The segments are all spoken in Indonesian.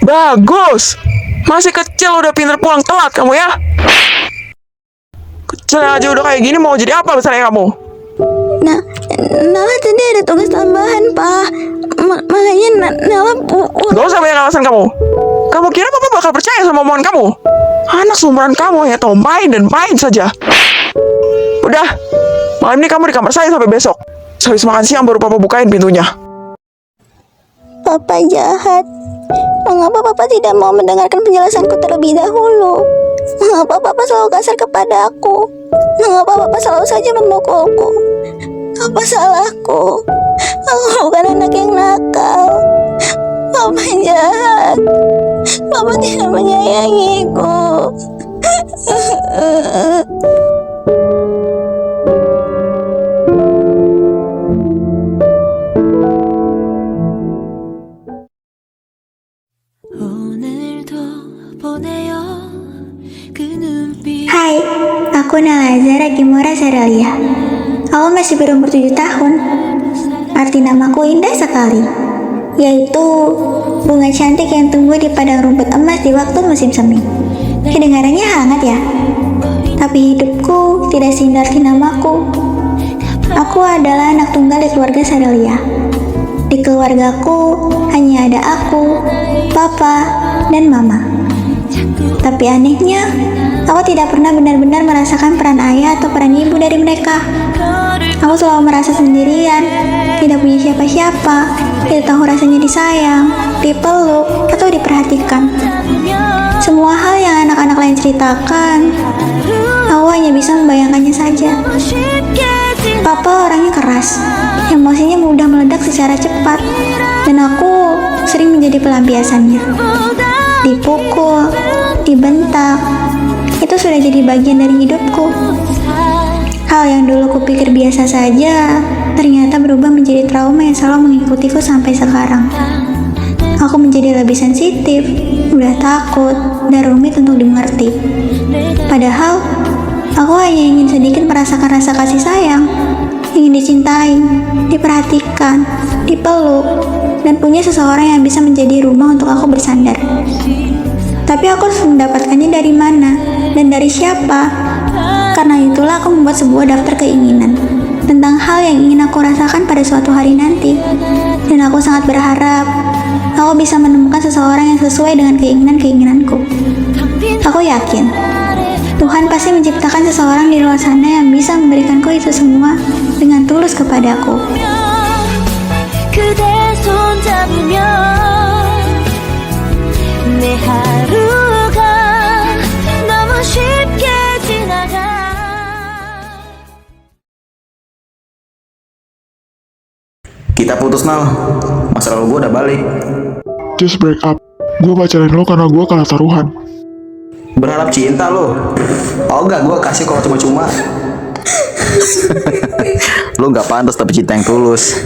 Bagus. Masih kecil udah pinter pulang telat kamu ya. Kecil aja udah kayak gini, mau jadi apa besarnya kamu? Nah, Nala tadi ada tugas tambahan, Pak. Makanya Nala Gak usah banyak alasan kamu. Kamu kira papa bakal percaya sama omongan kamu? Anak seumuran kamu ya tau main dan main saja. Udah, malam ini kamu di kamar saya sampai besok. Sehabis makan siang baru papa bukain pintunya. Papa jahat. Mengapa Papa tidak mau mendengarkan penjelasanku terlebih dahulu? Mengapa Papa selalu kasar kepada aku? Mengapa Papa selalu saja memukulku? Apa salahku? Aku bukan anak yang nakal. Papa jahat. Papa tidak menyayangiku. Hai, aku Nala Zara Kimura Seralia. Aku masih berumur 7 tahun. Arti namaku indah sekali, yaitu bunga cantik yang tumbuh di padang rumput emas di waktu musim semi. Kedengarannya hangat ya, tapi hidupku tidak seindah arti namaku. Aku adalah anak tunggal di keluarga Seralia. Di keluargaku hanya ada aku, papa, dan mama. Tapi anehnya, aku tidak pernah benar-benar merasakan peran ayah atau peran ibu dari mereka. Aku selalu merasa sendirian, tidak punya siapa-siapa, tidak tahu rasanya disayang, dipeluk, atau diperhatikan. Semua hal yang anak-anak lain ceritakan, aku hanya bisa membayangkannya saja. Papa orangnya keras, emosinya mudah meledak secara cepat, dan aku sering menjadi pelampiasannya. Dipukul, dibentak, itu sudah jadi bagian dari hidupku. Hal yang dulu kupikir biasa saja, ternyata berubah menjadi trauma yang selalu mengikutiku sampai sekarang. Aku menjadi lebih sensitif, mudah takut, dan rumit untuk dimengerti. Padahal, aku hanya ingin sedikit merasakan rasa kasih sayang, ingin dicintai, diperhatikan, dipeluk, dan punya seseorang yang bisa menjadi rumah untuk aku bersandar. Tapi aku harus mendapatkannya dari mana dan dari siapa? Karena itulah aku membuat sebuah daftar keinginan tentang hal yang ingin aku rasakan pada suatu hari nanti. Dan aku sangat berharap aku bisa menemukan seseorang yang sesuai dengan keinginan-keinginanku. Aku yakin Tuhan pasti menciptakan seseorang di luar sana yang bisa memberikanku itu semua dengan tulus kepadaku. Kita putus, Nal. Masa lalu gue udah balik. Just break up. Gue pacarin lo karena gue kalah taruhan. Berharap cinta lo. Oh enggak, gue kasih kok cuma-cuma. Lo gak pantas tapi cinta yang tulus.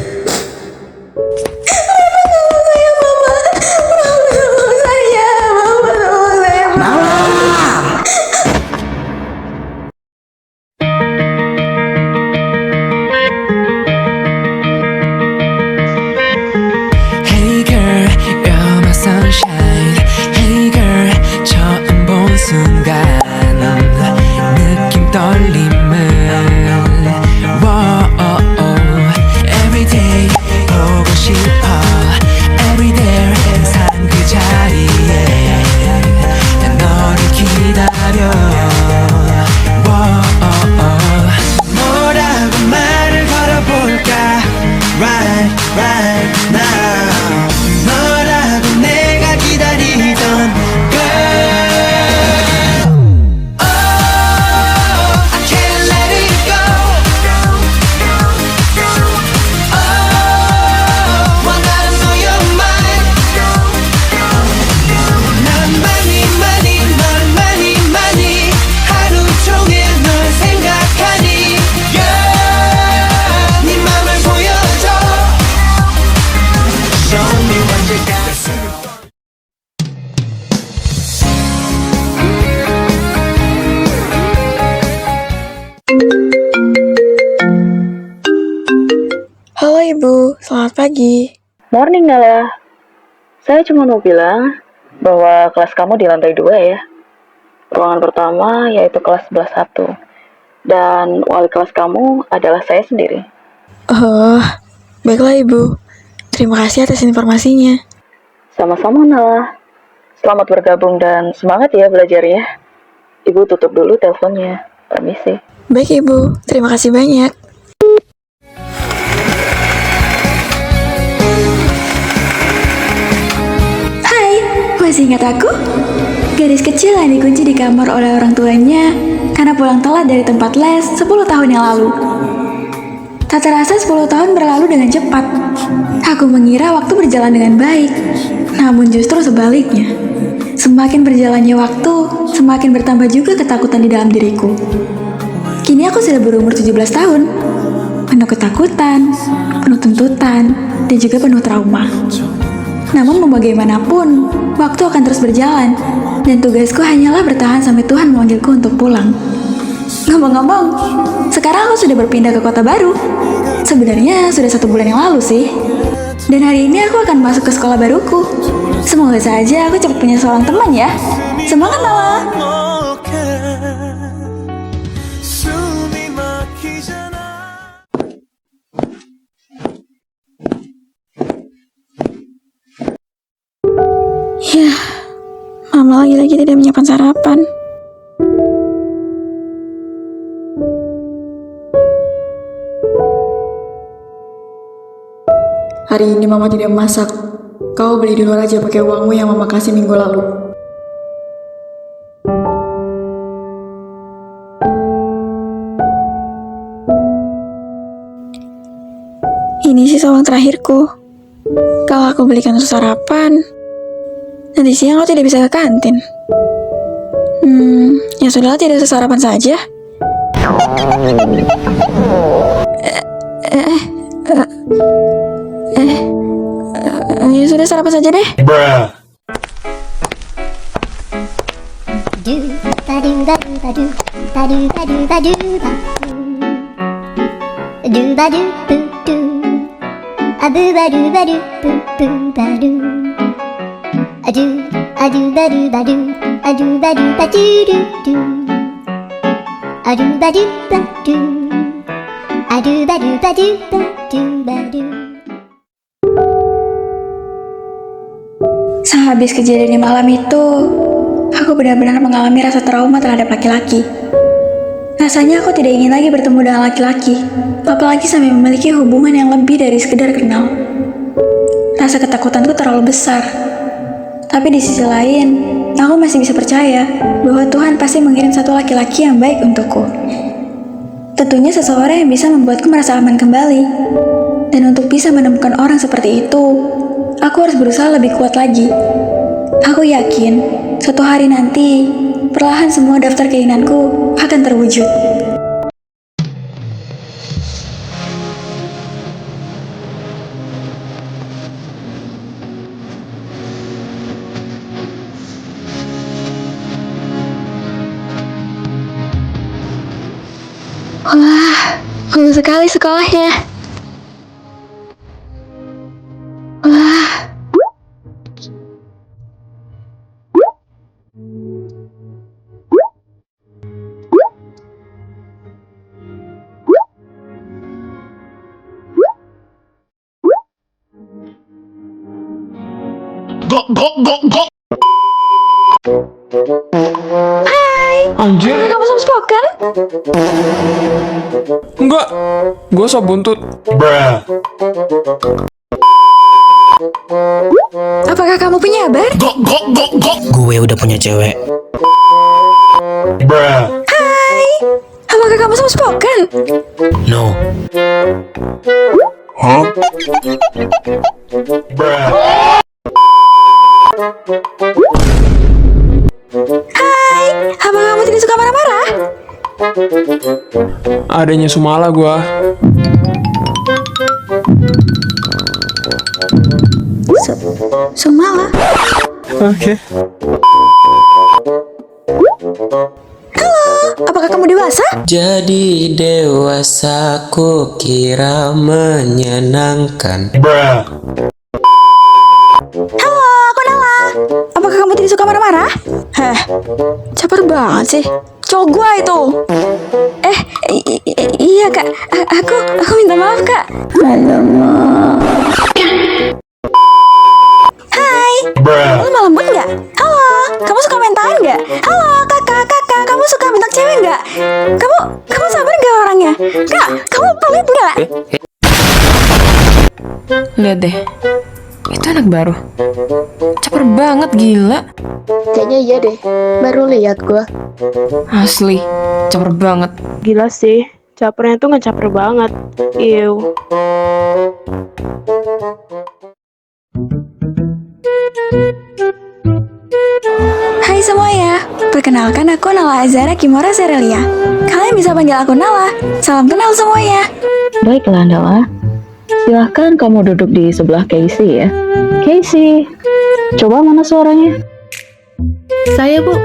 Halo Ibu, selamat pagi. Morning Nala, saya cuma mau bilang bahwa kelas kamu di lantai 2 ya. Ruangan pertama yaitu kelas 11-1. Dan wali kelas kamu adalah saya sendiri. Oh, baiklah Ibu. Terima kasih atas informasinya. Sama-sama Nala. Selamat bergabung dan semangat ya belajarnya. Ibu tutup dulu teleponnya. Permisi. Baik Ibu, terima kasih banyak. Hai, masih ingat aku? Gadis kecil yang dikunci di kamar oleh orang tuanya karena pulang telat dari tempat les 10 tahun yang lalu. Tak terasa 10 tahun berlalu dengan cepat. Aku mengira waktu berjalan dengan baik, namun justru sebaliknya. Semakin berjalannya waktu, semakin bertambah juga ketakutan di dalam diriku. Kini aku sudah berumur 17 tahun, penuh ketakutan, penuh tuntutan, dan juga penuh trauma. Namun mau bagaimanapun, waktu akan terus berjalan, dan tugasku hanyalah bertahan sampai Tuhan memanggilku untuk pulang. Ngomong-ngomong, sekarang aku sudah berpindah ke kota baru. Sebenarnya sudah 1 bulan yang lalu sih. Dan hari ini aku akan masuk ke sekolah baruku. Semoga saja aku cepat punya seorang teman ya. Semangat Nala! Ya, Mama lagi-lagi tidak menyiapkan sarapan. Hari ini Mama tidak masak. Kau beli di luar aja pakai uangmu yang Mama kasih minggu lalu. Ini sisa uang terakhirku. Kalau aku belikan untuk sarapan, nanti siang aku tidak bisa ke kantin. Ya sudahlah, tidak usah sarapan saja. Ya sudah, sarapan saja deh. Sehabis kejadian di malam itu, aku benar-benar mengalami rasa trauma terhadap laki-laki. Rasanya aku tidak ingin lagi bertemu dengan laki-laki, apalagi sampai memiliki hubungan yang lebih dari sekedar kenal. Rasa ketakutanku terlalu besar. Tapi di sisi lain, aku masih bisa percaya bahwa Tuhan pasti mengirim satu laki-laki yang baik untukku. Tentunya seseorang yang bisa membuatku merasa aman kembali. Dan untuk bisa menemukan orang seperti itu, aku harus berusaha lebih kuat lagi. Aku yakin, suatu hari nanti, perlahan semua daftar keinginanku akan terwujud. Wah, bagus sekali sekolahnya. Wah. Anjir, Kamu soft spoken? enggak. Gue sop buntut. Apakah kamu punya kabar? Gue udah punya cewek. Hai, apakah kamu soft spoken? No. Hai, apakah kamu tidak suka marah-marah? Adanya Sumala gue. Sumala. Oke. Apakah kamu dewasa? Jadi dewasa ku kira menyenangkan. Halo, aku Nala. Apakah Apakah kamu tidak suka marah-marah? Heh, caper banget sih. Cowok gua itu. Iya kak, aku minta maaf kak. Hai, lu malah lembut nggak? Halo, kamu suka main tangan nggak? Halo kakak, kamu suka bentak cewek nggak? Kamu sabar nggak orangnya? Kak, kamu pelit nggak? Lihat deh. Itu anak baru. Caper banget, gila. Kayaknya iya deh, baru lihat gua. Asli, caper banget. Gila sih, capernya tuh ngecaper banget. Ew. Hai semuanya, perkenalkan aku Nala Azara Kimura Serelia. Kalian bisa panggil aku Nala. Salam kenal semuanya. Baiklah Nala, silahkan kamu duduk di sebelah Casey ya. Casey, coba mana suaranya? Saya, Bu.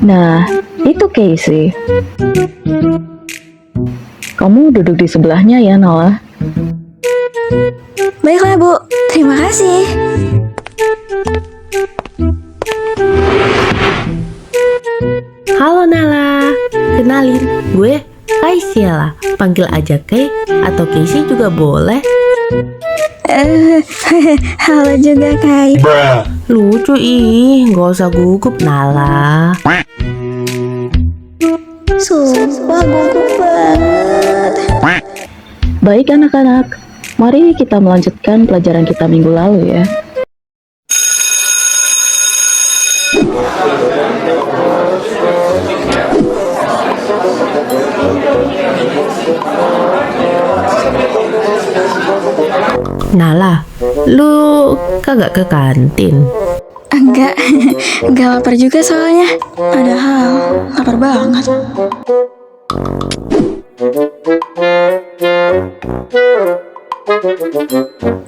Nah, itu Casey. Kamu duduk di sebelahnya ya Nala. Baiklah Bu, terima kasih. Halo Nala, kenalin, gue Kaisyala. Panggil aja Kay atau Casey juga boleh. Halo juga Kai. Lucu gak usah gugup Nala. Sumpah gugup banget. Baik anak-anak, mari kita melanjutkan pelajaran kita minggu lalu ya. Nala, lu kagak ke kantin? Enggak lapar juga soalnya. Padahal lapar banget.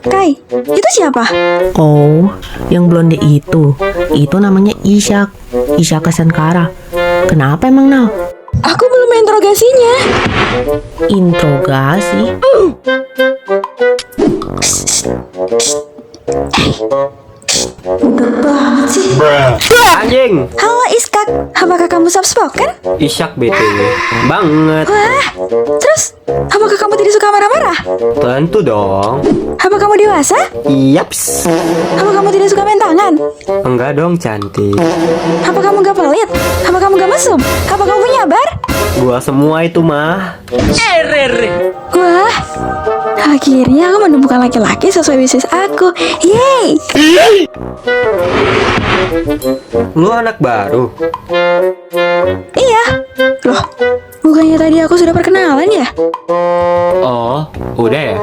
Kai, itu siapa? Oh, yang blonde itu namanya Isyak Sankara. Kenapa emang Nal? Aku belum interogasinya. Interogasi? Udah banget sih. Anjing, Halo Iskak, apakah kamu soft spoken? Isyak BTW banget. Wah, terus apakah kamu tidak suka marah-marah? Tentu dong. Apa kamu dewasa? Yaps. Apa kamu tidak suka main tangan? Enggak dong cantik. Apa kamu gak pelit? Apa kamu gak mesum? Apa kamu penyabar? Gua semua itu mah. Wah, akhirnya aku menemukan laki-laki sesuai bisnis aku. Yeay! Lu anak baru. Iya. Loh, bukannya tadi aku sudah perkenalan ya? Oh, udah ya.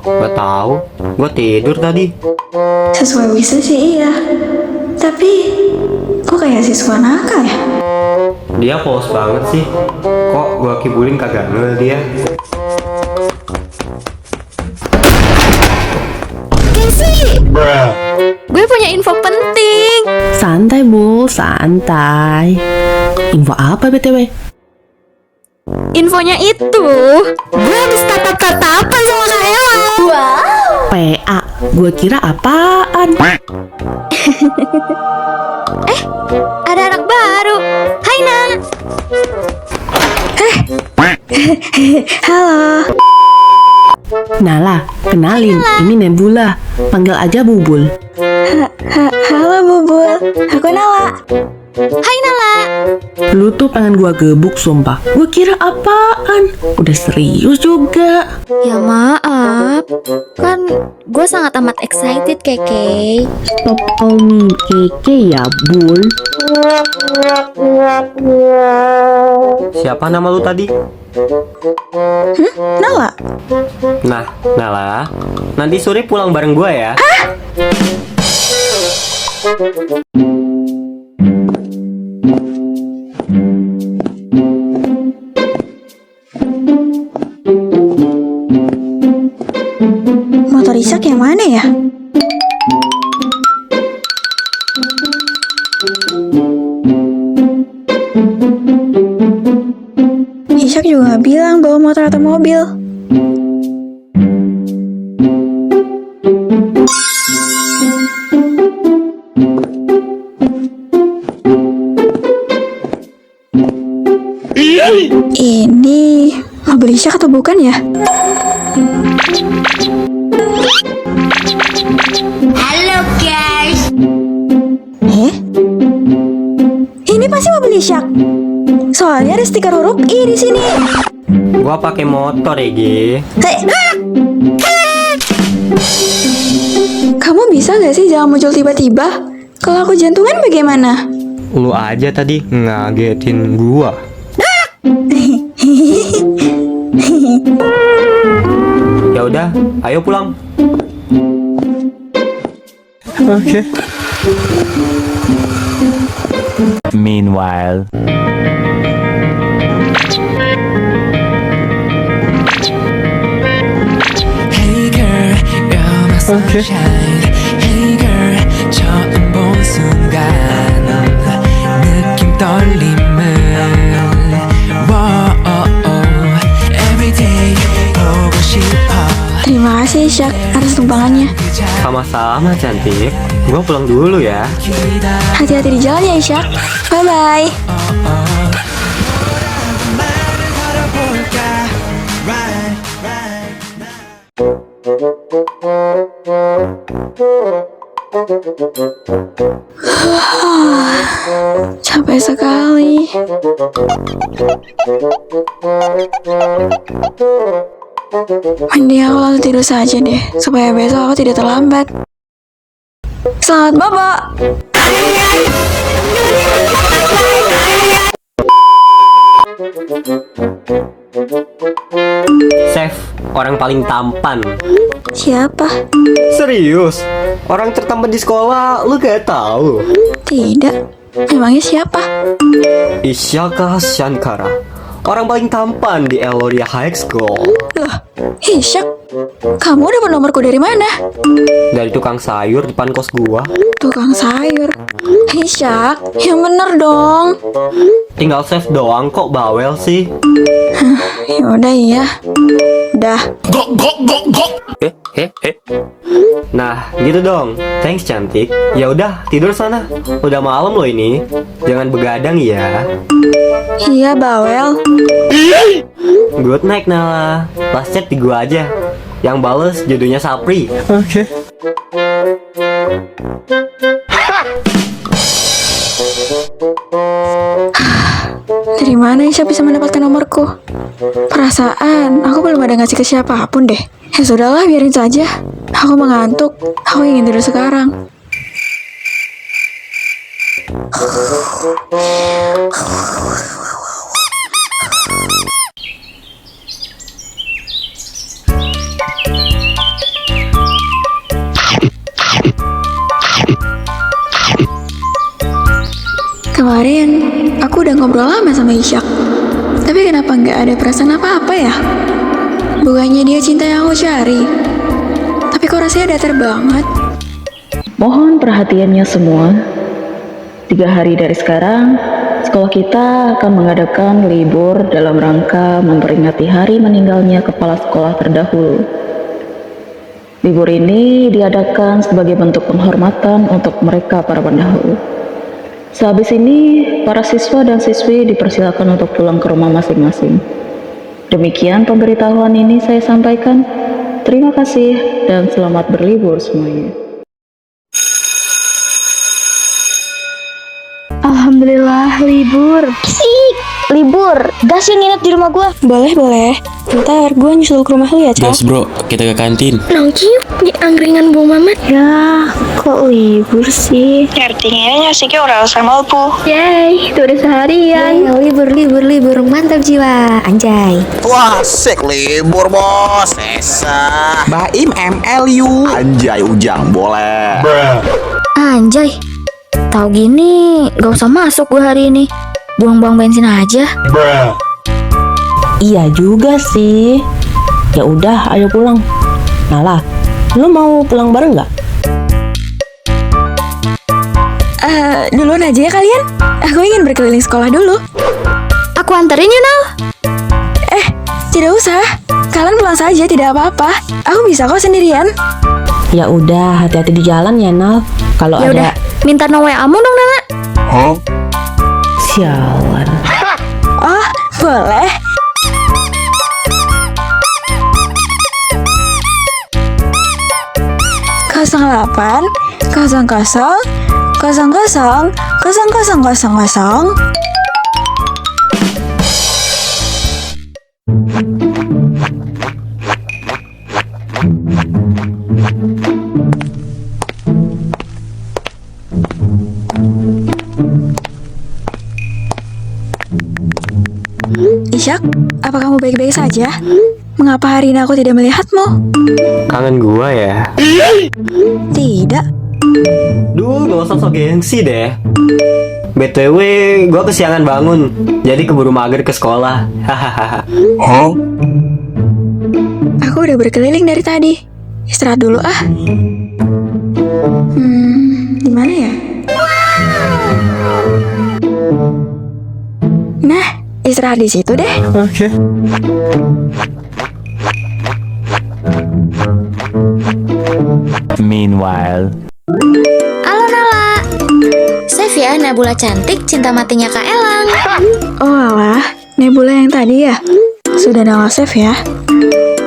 Gak tahu. Gua tidur tadi. Sesuai bisnis sih iya. Tapi, kok kayak siswa nakal ya? Dia polos banget sih. Kok gua kibulin kagak ngel dia. Gue punya info penting. Santai Bu, santai. Info apa BTW? Infonya itu, gue habis tatap-tatapan sama Kak Ella. Wow. PA, gue kira apaan? Ada anak baru. Hai Nang. Halo. Nala, kenalin, ini Nebula. Panggil aja Bubul. Halo Bubul, aku Nala. Hai Nala. Lu tuh pengen gua gebuk sumpah. Gua kira apaan? Udah serius juga. Ya maaf, kan gue sangat amat excited Keke. Stop call me Keke ya, Bul. Siapa nama lu tadi? Nala. Nah, Nala, nanti sore pulang bareng gua ya. Motor Isak yang mana ya? Isak juga gak bilang bawa motor atau mobil. Isyak atau bukan ya? Halo guys. Ini pasti mobil Isyak. Soalnya ada stiker huruf I di sini. Gua pakai motor ya, Gi. Kamu bisa gak sih jangan muncul tiba-tiba? Kalau aku jantungan bagaimana? Lu aja tadi ngagetin gua. Ya udah, ayo pulang. Oke. Meanwhile. Oke. Terima kasih Isyak atas tumpangannya. Sama-sama cantik. Gua pulang dulu ya. Hati-hati di jalan ya Isyak. Bye-bye. Capek sekali. Mending aku langsung tidur saja deh, supaya besok aku tidak terlambat. Selamat bobo. Chef, orang paling tampan. Siapa? Serius? Orang tertampan di sekolah, lu gak tahu? Tidak. Emangnya siapa? Isyaka Shankara. Orang paling tampan di Eloria High School. Loh, Isyak, kamu dapat nomorku dari mana? Dari tukang sayur depan kos gua. Tukang sayur. Isyak, yang bener dong. Tinggal chef doang kok bawel sih. Yaudah iya. Dah. Nah, gitu dong. Thanks cantik. Ya udah, tidur sana. Udah malam loh ini. Jangan begadang ya. Iya bawel. Good night Nala. Last chat di gua aja. Yang bales judulnya Sapri. Oke. Dari mana Isyak bisa mendapatkan nomorku? Perasaan aku belum ada ngasih ke siapapun deh. Ya sudahlah, biarin saja. Aku mengantuk. Aku ingin tidur sekarang. Kemarin aku udah ngobrol lama sama Isyak. Tapi kenapa nggak ada perasaan apa-apa ya? Bukannya dia cinta yang aku cari. Tapi kok rasanya datar banget. Mohon perhatiannya semua. 3 hari dari sekarang, sekolah kita akan mengadakan libur dalam rangka memperingati hari meninggalnya kepala sekolah terdahulu. Libur ini diadakan sebagai bentuk penghormatan untuk mereka para pendahulu. Sehabis ini, para siswa dan siswi dipersilakan untuk pulang ke rumah masing-masing. Demikian pemberitahuan ini saya sampaikan. Terima kasih dan selamat berlibur semuanya. Alhamdulillah libur. Sik, libur. Gas yuk nginep di rumah gua. Boleh. Ntar gue nyusul ke rumah lu ya, Cak. Gas bro, kita ke kantin. Nongki di angkringan Bu Mamat. Ya, kok libur sih? Artinya nyasiknya udah sama Bu. Yay, itu udah seharian. Libur. Mantap jiwa. Anjay. Wah, sek libur bos. Esa. Baim MLU. Anjay Ujang, boleh. Anjay. Tahu gini, gak usah masuk gue hari ini. Buang-buang bensin aja. Iya juga sih. Ya udah, ayo pulang. Nala, lu mau pulang bareng nggak? Duluan aja ya kalian. Aku ingin berkeliling sekolah dulu. Aku anterin ya, Nal. Tidak usah. Kalian pulang saja, tidak apa-apa. Aku bisa kok sendirian. Ya udah, hati-hati di jalan ya, Nal. Kalau Ya ada udah, minta nomor WA-mu dong, Nala. sialan. Oh, boleh. 08 00 00 0000. Ishak, apa kamu baik-baik saja? Mengapa hari ini aku tidak melihatmu? Kangen gua ya. Tidak. Duh, gak usah sok gengsi deh. BTW, gua kesiangan bangun, jadi keburu mager ke sekolah. Hahaha. Aku udah berkeliling dari tadi. Istirahat dulu ah. Di mana ya? Nah, istirahat di situ deh. Oke. Meanwhile. Halo Nala. Save ya Nebula cantik cinta matinya Kak Elang. Oh alah, Nebula yang tadi ya? Sudah Nala save ya?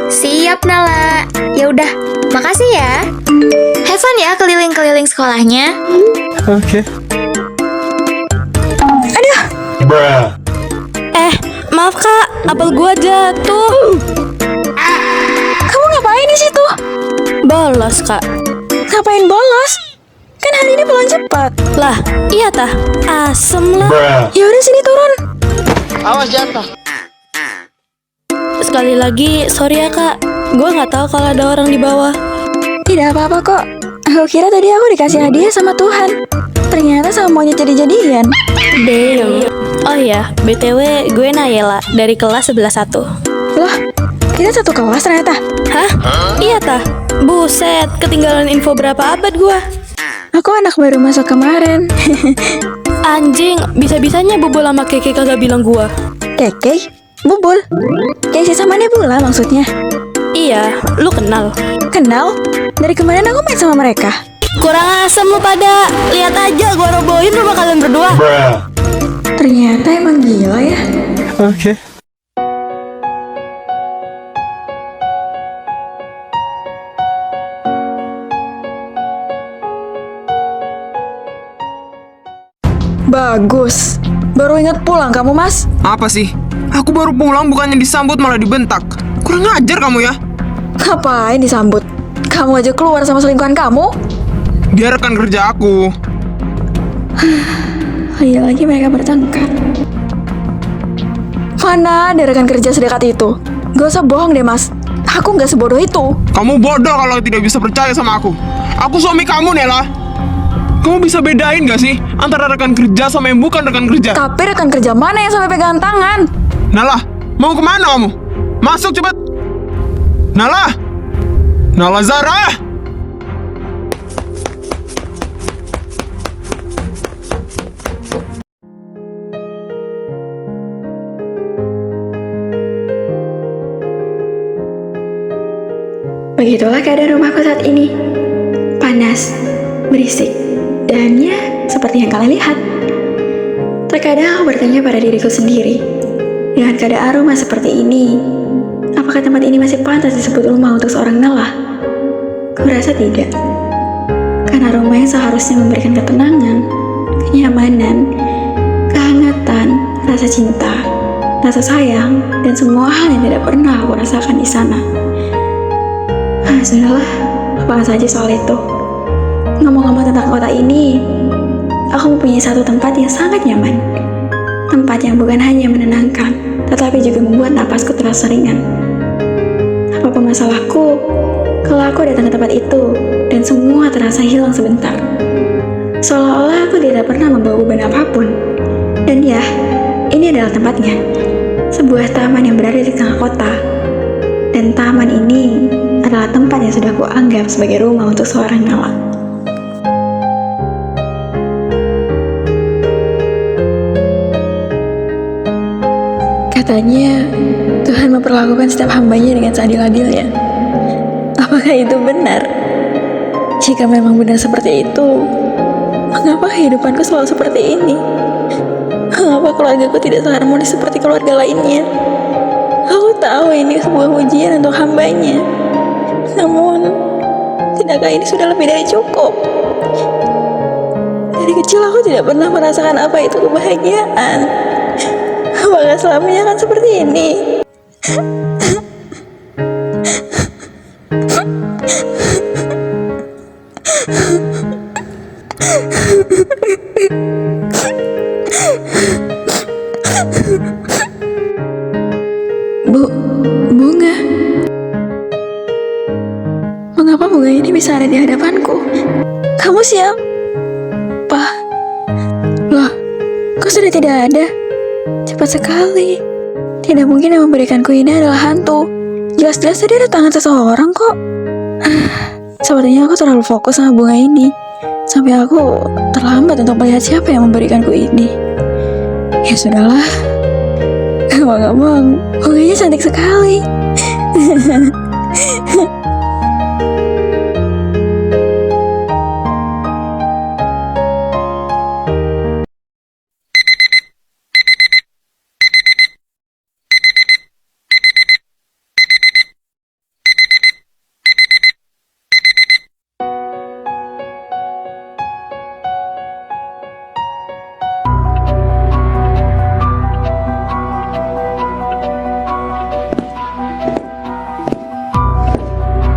Siap Nala. Ya udah, makasih ya. Have fun ya keliling-keliling sekolahnya. Oke. Aduh, Maaf Kak, apel gua jatuh. kamu ngapain di situ? Bolos Kak. Ngapain bolos? Kan hari ini pulang cepat. Lah, iya tah. Asem lah. Ya udah sini turun. Awas jatuh. Sekali lagi, sorry ya Kak. Gua nggak tahu kalau ada orang di bawah. Tidak apa-apa kok. Aku kira tadi aku dikasih hadiah sama Tuhan. Ternyata sama monyet jadi-jadian. Damn. Oh iya, BTW gue Nayela dari kelas 11-1. Loh, kita satu kelas ternyata. Hah? Iya tah. Buset, ketinggalan info berapa abad gua. Aku anak baru masuk kemarin. Anjing, bisa-bisanya Bubul sama Keke kagak bilang gua. Keke? Bubul? Keke sama Nebula maksudnya? Iya, lu kenal. Kenal? Dari kemarin aku main sama mereka. Kurang asem lu pada. Lihat aja gua robohin rumah kalian berdua. Ternyata emang gila ya. Oke. Bagus. Baru ingat pulang kamu, Mas. Apa sih? Aku baru pulang bukannya disambut malah dibentak. Kurang ajar kamu ya. Ngapain disambut? Kamu aja keluar sama selingkuhan kamu. Dia rekan kerja aku. Lagi mereka bertengkar. Mana ada rekan kerja sedekat itu? Gak usah bohong deh, Mas. Aku gak sebodoh itu. Kamu bodoh kalau tidak bisa percaya sama aku. Aku suami kamu, Nela. Kamu bisa bedain gak sih antara rekan kerja sama yang bukan rekan kerja? Tapi rekan kerja mana yang sampai pegangan tangan? Nala, mau kemana kamu? Masuk cepat. Nala! Nala Zara! Begitulah keadaan rumahku saat ini. Panas, berisik, dan ya seperti yang kalian lihat. Terkadang aku bertanya pada diriku sendiri, dengan keadaan rumah seperti ini, apakah tempat ini masih pantas disebut rumah untuk seorang Nela? Kurasa tidak. Karena rumah yang seharusnya memberikan ketenangan, kenyamanan, kehangatan, rasa cinta, rasa sayang, dan semua hal yang tidak pernah aku rasakan di sana. Sudahlah, lupakan saja soal itu. Ngomong-ngomong tentang kota ini, aku mempunyai satu tempat yang sangat nyaman. Tempat yang bukan hanya menenangkan, tetapi juga membuat napasku terasa ringan. Apapun masalahku, kalau aku datang ke tempat itu, dan semua terasa hilang sebentar. Seolah-olah aku tidak pernah membawa beban apapun. Dan ya, ini adalah tempatnya. Sebuah taman yang berada di tengah kota. Dan taman ini adalah tempat yang sudah kuanggap sebagai rumah untuk seorang Nela. Katanya, Tuhan memperlakukan setiap hambanya dengan seadil-adilnya. Apakah itu benar? Jika memang benar seperti itu, mengapa kehidupanku selalu seperti ini? Mengapa keluargaku tidak seharmonis seperti keluarga lainnya? Aku tahu ini sebuah ujian untuk hambanya. Namun, Tidakkah ini sudah lebih dari cukup? Dari kecil aku tidak pernah merasakan apa itu kebahagiaan. Apakah selamanya akan seperti ini? Bunga. Mengapa bunga ini bisa ada di hadapanku? Kamu siapa? Loh, kok sudah tidak ada? Cepat sekali. Tidak mungkin yang memberikanku ini adalah hantu. Jelas-jelas tadi ada tangan seseorang kok. Sepertinya aku terlalu fokus sama bunga ini, sampai aku terlambat untuk melihat siapa yang memberikanku ini. Ya sudahlah. Ngomong-ngomong, bunganya cantik sekali.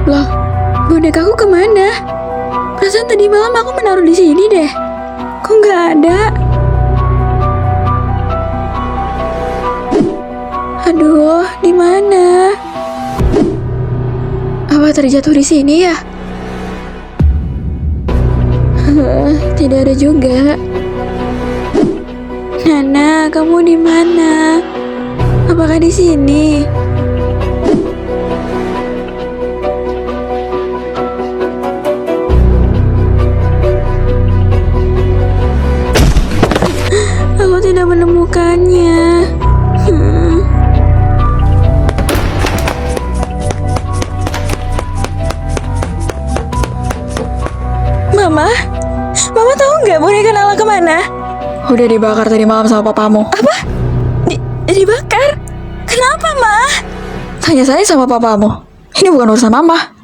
Loh, bonekaku kemana? Perasaan tadi malam aku menaruh di sini deh. Kok nggak ada? Aduh, di mana? Apa terjatuh di sini ya? Tidak ada juga. Nana, kamu di mana? Apakah di sini? Aku tidak menemukannya. Mama tahu nggak boneka Nala kemana? Udah dibakar tadi malam sama papamu. Apa? Dibakar? Kenapa, Ma? Tanya saya sama papamu. Ini bukan urusan Mama.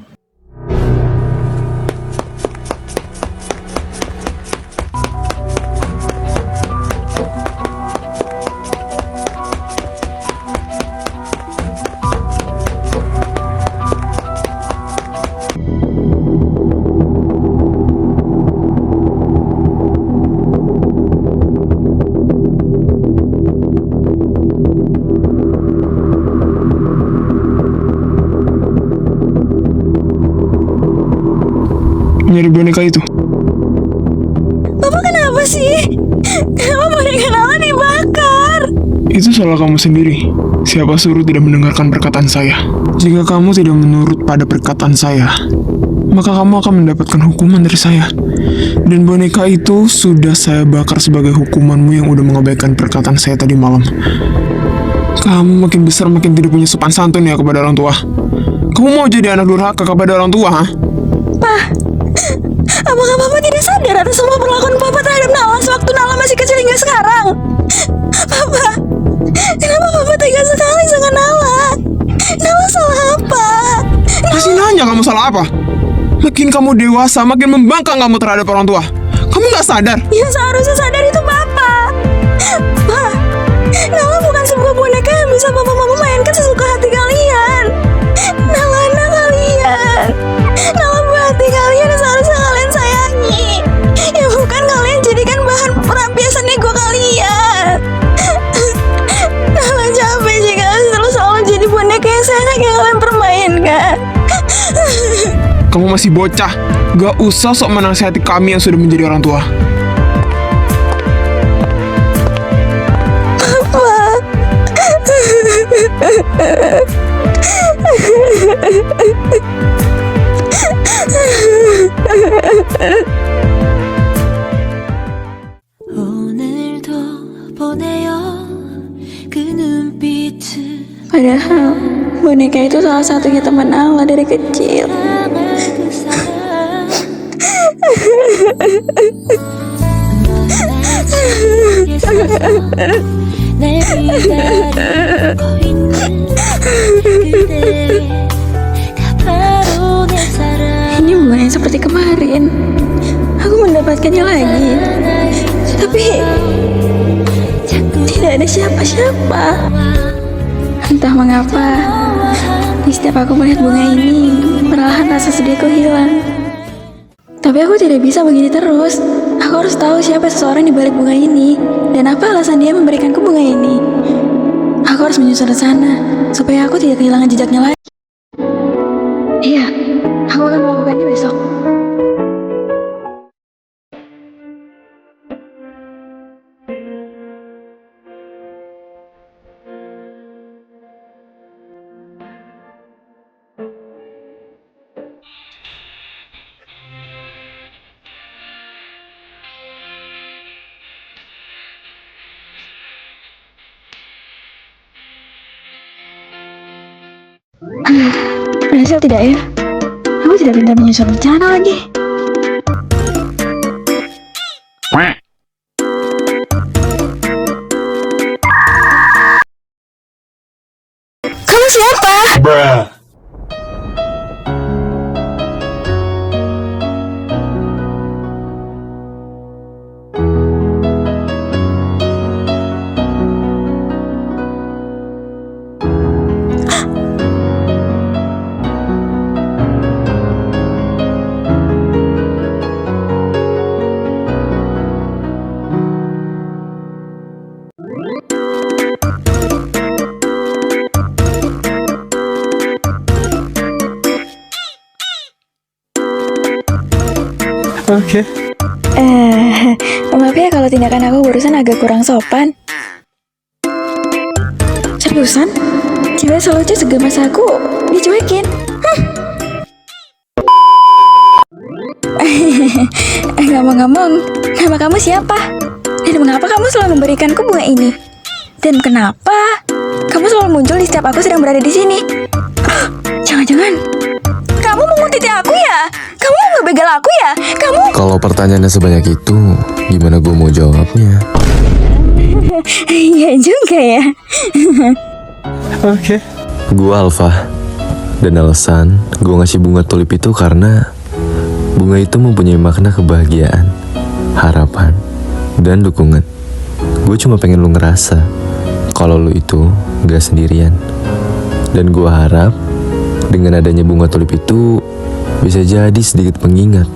Nyari boneka itu. Papa kenapa sih? Kenapa boneka Nala dibakar? Itu salah kamu sendiri. Siapa suruh tidak mendengarkan perkataan saya? Jika kamu tidak menurut pada perkataan saya, maka kamu akan mendapatkan hukuman dari saya. Dan boneka itu sudah saya bakar sebagai hukumanmu yang udah mengabaikan perkataan saya tadi malam. Kamu makin besar makin tidak punya sopan santun ya kepada orang tua. Kamu mau jadi anak durhaka kepada orang tua, ha? Pak, apakah Papa tidak sadar atas semua perlakuan Papa terhadap Nala sewaktu Nala masih kecil hingga sekarang? Papa, kenapa Papa tega sekali sama Nala? Nala salah apa? Masih nanya kamu salah apa? Makin kamu dewasa, makin membangkang kamu terhadap orang tua. Kamu gak sadar? Yang seharusnya sadar itu Papa. Pa, Nala bukan sebuah boneka yang bisa Papa Mama mainkan sesuka hati kalian. Nala anak kalian. Nala buah hati kalian yang seharusnya kalian sayangi. Ya bukan kalian jadikan bahan perampiasan ego kalian. Nala capek jika kalian selalu jadi boneka yang seenaknya kalian permainkan. Kamu masih bocah. Gak usah sok menasihati kami yang sudah menjadi orang tua. Padahal boneka itu salah satunya teman Nala dari kecil. Ini bunga yang seperti kemarin. Aku mendapatkannya lagi. Tapi tidak ada siapa-siapa. Entah mengapa, di setiap aku melihat bunga ini, perlahan rasa sedihku hilang. Tapi aku tidak bisa begini terus. Aku harus tahu siapa seseorang di balik bunga ini dan apa alasan dia memberikanku bunga ini. Aku harus menyusul ke sana supaya aku tidak kehilangan jejaknya lagi. Iya, aku akan melakukannya besok. Berhasil tidak ya? Aku tidak pintar menyusun rencana lagi. Kamu siapa? Oke. Maaf ya kalau tindakan aku barusan agak kurang sopan. Seriusan? Cewek selucu segemas aku dicuekin. Ngomong-ngomong, nama kamu siapa? Dan mengapa kamu selalu memberikanku bunga ini? Dan kenapa kamu selalu muncul di setiap aku sedang berada di sini? Jangan-jangan kamu mengutiti aku ya? Kamu mau ngebegal aku ya? Kamu... Kalau pertanyaannya sebanyak itu, gimana gue mau jawabnya? Iya juga ya. Oke. Gue Alfa. Dan alasan gue ngasih bunga tulip itu karena bunga itu mempunyai makna kebahagiaan, harapan, dan dukungan. Gue cuma pengen lu ngerasa kalau lu itu gak sendirian. Dan gue harap dengan adanya bunga tulip itu bisa jadi sedikit pengingat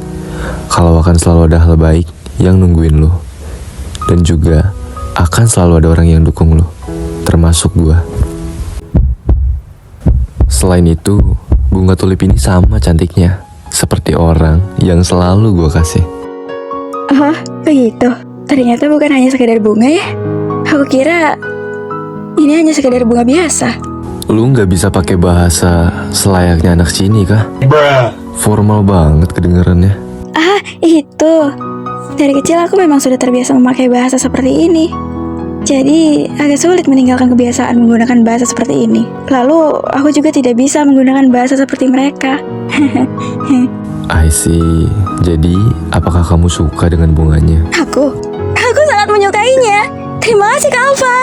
kalau akan selalu ada hal baik yang nungguin lo. Dan juga akan selalu ada orang yang dukung lo, termasuk gue. Selain itu, bunga tulip ini sama cantiknya seperti orang yang selalu gue kasih. Oh, begitu. Ternyata bukan hanya sekedar bunga ya. Aku kira ini hanya sekedar bunga biasa. Lu nggak bisa pakai bahasa selayaknya anak sini kah? Formal banget kedengerannya. Ah, itu. Dari kecil aku memang sudah terbiasa memakai bahasa seperti ini. Jadi agak sulit meninggalkan kebiasaan menggunakan bahasa seperti ini. Lalu aku juga tidak bisa menggunakan bahasa seperti mereka. I see. Jadi, apakah kamu suka dengan bunganya? Aku sangat menyukainya. Terima kasih Kak Alfa.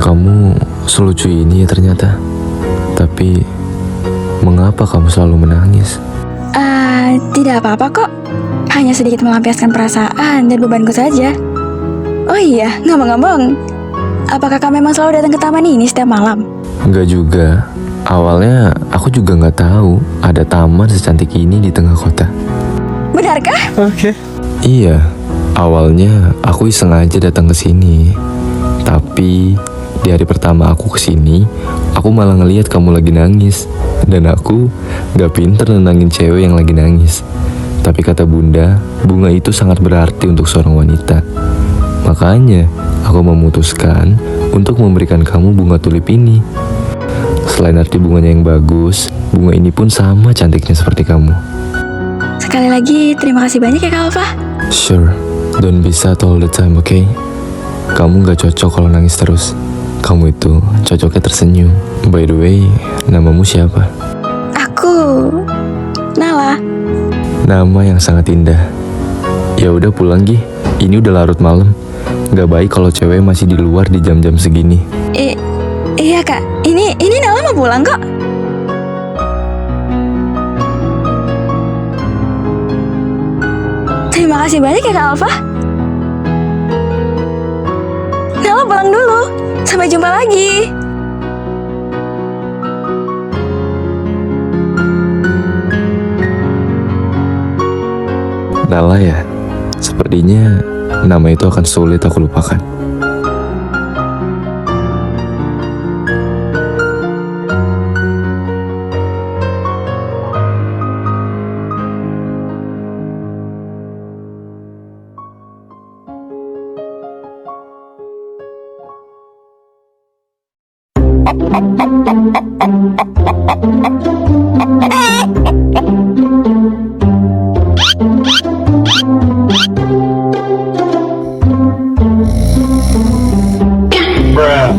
Kamu selucu ini ya ternyata. Tapi, mengapa kamu selalu menangis? Tidak apa-apa kok. Hanya sedikit melampiaskan perasaan dan bebanku saja. Oh iya, ngomong-ngomong, apakah kamu memang selalu datang ke taman ini setiap malam? Enggak juga. Awalnya aku juga nggak tahu ada taman secantik ini di tengah kota. Benarkah? Oke. Iya, awalnya aku iseng aja datang ke sini. Tapi di hari pertama aku kesini, aku malah ngelihat kamu lagi nangis. Dan aku gak pinter nenangin cewek yang lagi nangis. Tapi kata bunda, bunga itu sangat berarti untuk seorang wanita. Makanya aku memutuskan untuk memberikan kamu bunga tulip ini. Selain arti bunganya yang bagus, bunga ini pun sama cantiknya seperti kamu. Sekali lagi, terima kasih banyak ya Kak Alfa. Sure, don't be sad all the time, okay? Kamu gak cocok kalau nangis terus. Kamu itu cocoknya tersenyum. By the way, namamu siapa? Aku Nala. Nama yang sangat indah. Ya udah pulang Gi. Ini udah larut malam. Gak baik kalau cewek masih di luar di jam-jam segini. Iya Kak. Ini Nala mau pulang kok. Terima kasih banyak ya Kak Alfa. Nala pulang dulu. Sampai jumpa lagi. Nala ya, sepertinya nama itu akan sulit aku lupakan.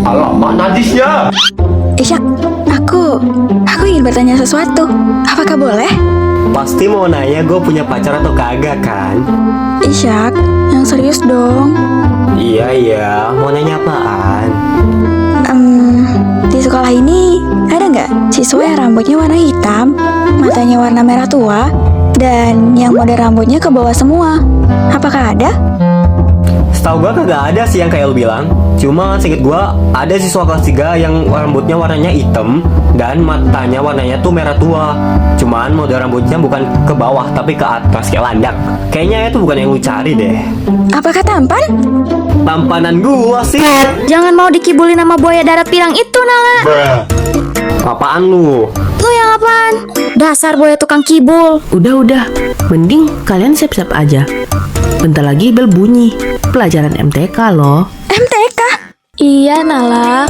Alamak, najisnya. Isyak, aku ingin bertanya sesuatu. Apakah boleh? Pasti mau nanya gue punya pacar atau kagak kan? Isyak, yang serius dong. Iya, mau nanya apaan? Di sekolah ini ada nggak siswa yang rambutnya warna hitam, matanya warna merah tua, dan yang model rambutnya ke bawah semua? Apakah ada? Setahu gue kagak ada sih yang kayak lu bilang. Cuma seinget gue ada siswa kelas 3 yang rambutnya warnanya hitam dan matanya warnanya tuh merah tua. Cuman model rambutnya bukan ke bawah tapi ke atas kayak landak. Kayaknya itu bukan yang lu cari deh. Apakah tampan? Tampanan gua sih. Jangan mau dikibulin sama buaya darat pirang itu, Nala. Apaan lu? Lu yang apaan? Dasar buaya tukang kibul. Udah, mending kalian siap-siap aja. Bentar lagi bel bunyi. Pelajaran MTK loh. MTK? Iya, Nala.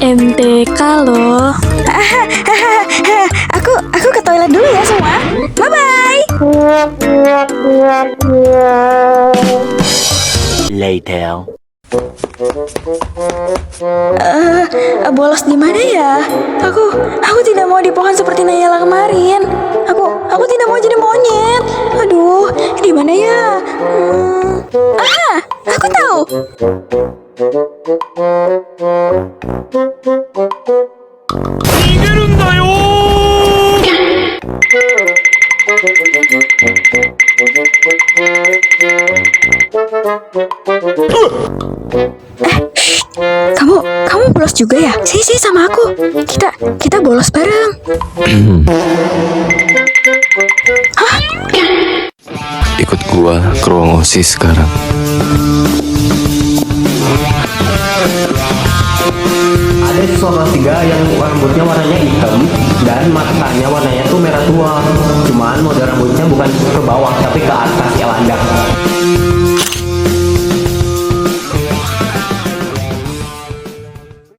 MTK loh. Aku ke toilet dulu ya semua. Bye-bye. Later. Bolos di mana ya? Aku tidak mau di pohon seperti Nayala kemarin. Aku tidak mau jadi monyet. Aduh, di mana ya? Aku tahu. Kamu bolos juga ya? Sini sama aku. Kita bolos bareng. Ikut gua ke ruang OSIS sekarang. Ada siswa kelas 3 yang rambutnya warnanya hitam dan matanya warnanya tuh merah tua. Cuman model rambutnya bukan ke bawah tapi ke atas kayak landak.